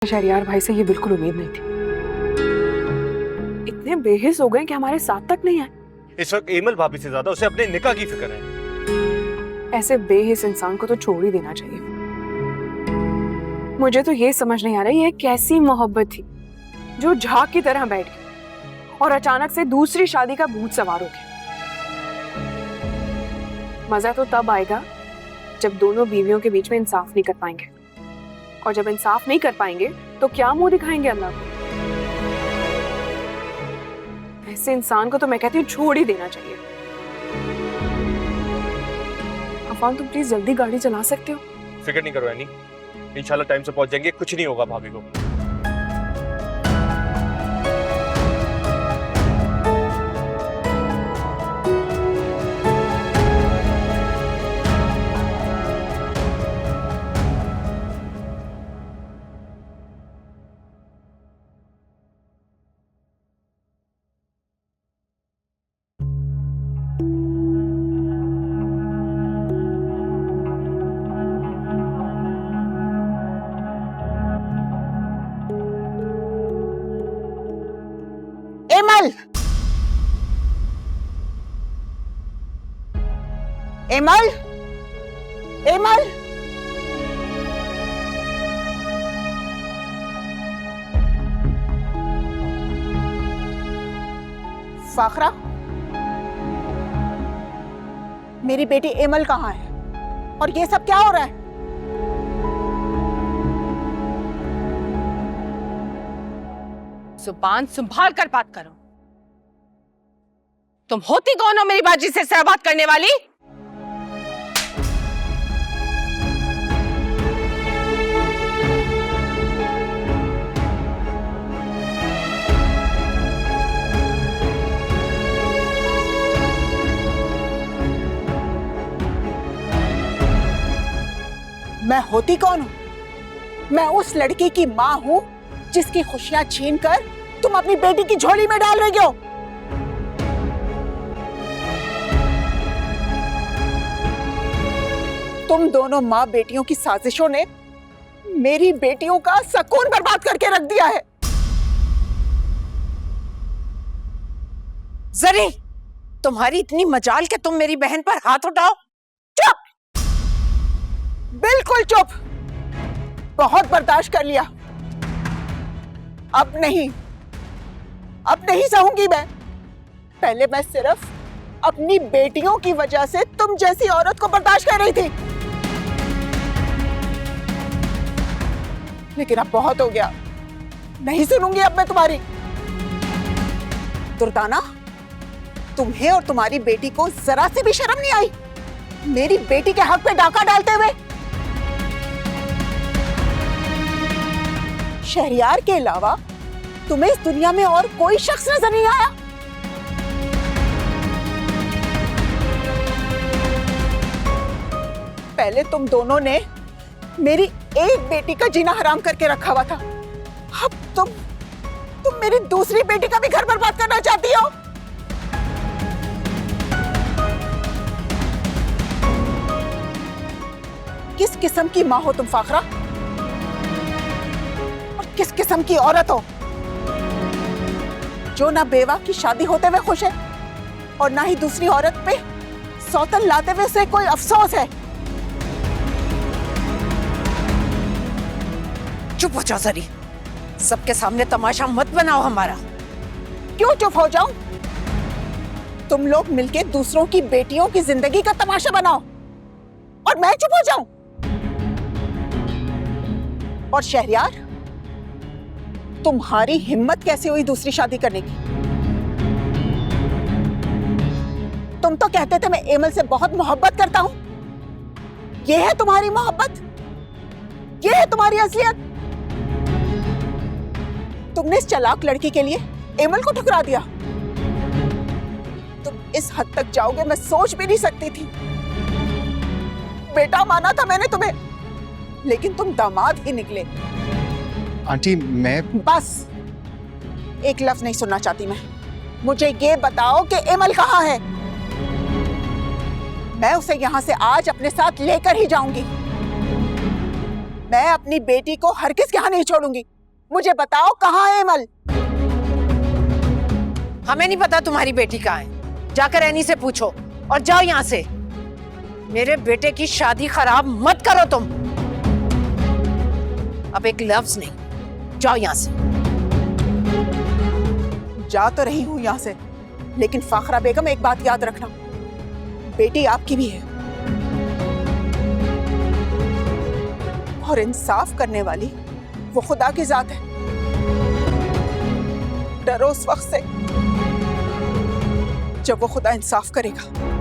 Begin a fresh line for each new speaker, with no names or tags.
शहरियार भाई से ये बिल्कुल उम्मीद नहीं थी। इतने बेहिस हो गए कि हमारे साथ तक नहीं आए।
इस वक्त एमल भाभी से ज्यादा उसे अपने निकाह की फिक्र है।
ऐसे बेहिस इंसान को तो छोड़ ही देना चाहिए। मुझे तो ये समझ नहीं आ रहा ये कैसी मोहब्बत थी जो झाग की तरह बैठ गई और अचानक से दूसरी शादी का भूत सवार हो गया। मजा तो तब आएगा जब दोनों बीवियों के बीच में इंसाफ नहीं कर पाएंगे, और जब इंसाफ नहीं कर पाएंगे तो क्या मुंह दिखाएंगे अल्लाह को। ऐसे इंसान को तो मैं कहती हूँ छोड़ ही देना चाहिए। अफान, तुम प्लीज जल्दी गाड़ी चला सकते हो?
फिक्र नहीं करो एनी, इंशाल्लाह टाइम से पहुंच जाएंगे, कुछ नहीं होगा भाभी को।
एमल, एमल, एमल, फाखरा, मेरी बेटी एमल कहाँ है और ये सब क्या हो रहा है?
जुबान संभाल कर बात करो। तुम होती कौन हो मेरी बाजी से सहबात करने वाली?
मैं होती कौन हूं? मैं उस लड़की की मां हूं जिसकी खुशियां छीनकर तुम अपनी बेटी की झोली में डाल रही हो। तुम दोनों मां बेटियों की साजिशों ने मेरी बेटियों का सुकून बर्बाद करके रख दिया है।
जरी, तुम्हारी इतनी मजाल कि तुम मेरी बहन पर हाथ उठाओ?
चुप, बिल्कुल चुप। बहुत बर्दाश्त कर लिया, अब नहीं सहूंगी मैं। पहले मैं सिर्फ अपनी बेटियों की वजह से तुम जैसी औरत को बर्दाश्त कर रही थी, लेकिन अब बहुत हो गया। नहीं सुनूंगी अब मैं तुम्हारी। दुर्दाना, तुम्हें और तुम्हारी बेटी को जरा सी भी शर्म नहीं आई मेरी बेटी के हक पे डाका डालते हुए? शहरियार के अलावा तुम्हें इस दुनिया में और कोई शख्स नजर नहीं आया? पहले तुम दोनों ने मेरी एक बेटी का जीना हराम करके रखा हुआ था, अब तुम मेरी दूसरी बेटी का भी घर बर्बाद करना चाहती हो। किस किस्म की मां हो तुम फाखरा, और किस किस्म की औरत हो जो ना बेवा की शादी होते हुए खुश है और ना ही दूसरी औरत पे सौतन लाते हुए उसे कोई अफसोस है।
चुप हो जाओ जरी, सबके सामने तमाशा मत बनाओ हमारा।
क्यों चुप हो जाऊं? तुम लोग मिलके दूसरों की बेटियों की जिंदगी का तमाशा बनाओ और मैं चुप हो जाऊं? और शहरियार, तुम्हारी हिम्मत कैसे हुई दूसरी शादी करने की? तुम तो कहते थे मैं एमल से बहुत मोहब्बत करता हूं। यह है तुम्हारी मोहब्बत? यह है तुम्हारी असलियत? तुमने इस चालाक लड़की के लिए एमल को ठुकरा दिया। तुम इस हद तक जाओगे मैं सोच भी नहीं सकती थी। बेटा माना था मैंने तुम्हें, लेकिन तुम दामाद ही निकले।
आंटी, मैं
बस एक लफ्ज नहीं सुनना चाहती मैं। मुझे ये बताओ कि एमल कहाँ है? मैं उसे यहां से आज अपने साथ लेकर ही जाऊंगी। मैं अपनी बेटी को हरगिज़ यहाँ नहीं छोड़ूंगी। मुझे बताओ कहाँ है एमल?
हमें नहीं पता तुम्हारी बेटी कहाँ है, जाकर एनी से पूछो और जाओ यहाँ से। मेरे बेटे की शादी खराब मत करो तुम। अब एक लफ्ज नहीं, जाओ यहाँ से।
जा तो रही हूँ यहाँ से, लेकिन फाखरा बेगम एक बात याद रखना, बेटी आपकी भी है और इंसाफ करने वाली वो खुदा की जात है। डरो उस वक्त से जब वो खुदा इंसाफ करेगा।